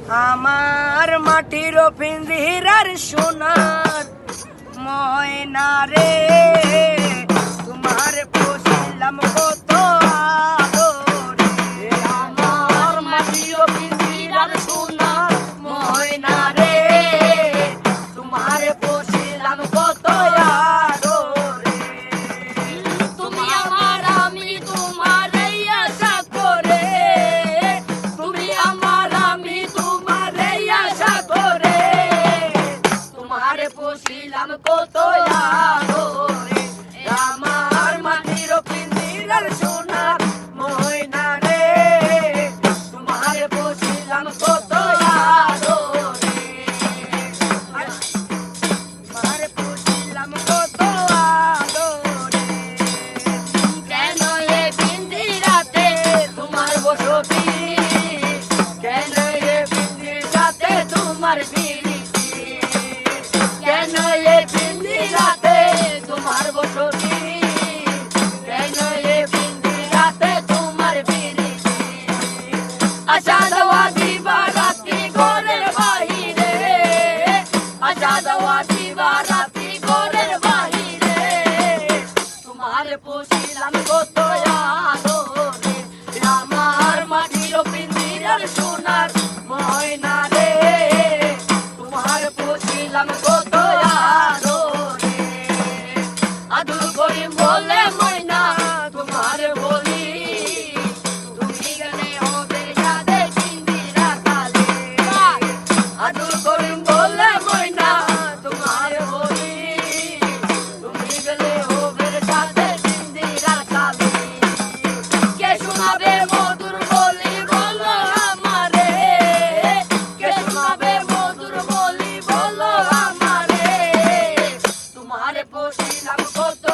আমার মাটির পিঞ্জিরার সোনার ময়না রে, তোমার পুষিলাম কত আদরে। আমার মাটির পিঞ্জিরার সোনার ময়না রে, তোমার পুষিলাম কত আদরে। তুমি আমার আমি তোমার এই আশা করে, তুমি আমার আমি তোমার এই আশা করে, তোমার পুষিলাম কত আদরে। আমার মাটির পিঞ্জিরার সোনার ময়না রে, তোমার পুষিলাম কত আদরে। তোমার পুষিলাম কত আদরে। কেন এ পিঞ্জিরাতে তোমার বসতি, কেন এ পিঞ্জিরাতে তোমার বিরিতি, কেন এ পিঞ্জিরাতে তোমার বসতি, কেন এ পিঞ্জিরাতে তোমার বিরিতি। আশা দেওয়া দিবা রাত্রি ঘরের বাহিরে, আশা দেওয়া দিবা রাত্রি ঘরের বাহিরে, তোমার পুষিলাম কত আদরে। আমার মাটির পিঞ্জিরার সোনার ময়না রে, তোমার পুষিলাম কত আদরে। আদর করি বলে ময়না তোমার বলি, তুমি গেলে ওদের সাথে পিঞ্জিরা খালি। আদর করি বলে ময়না তোমার বলি, তুমি গেলে ওদের সাথে পিঞ্জিরা খালি। কে শোনাবে মধুর বলি বলো আমারে, কে শোনাবে মধুর বলি বলো আমারে, তোমার পুষিলাম কত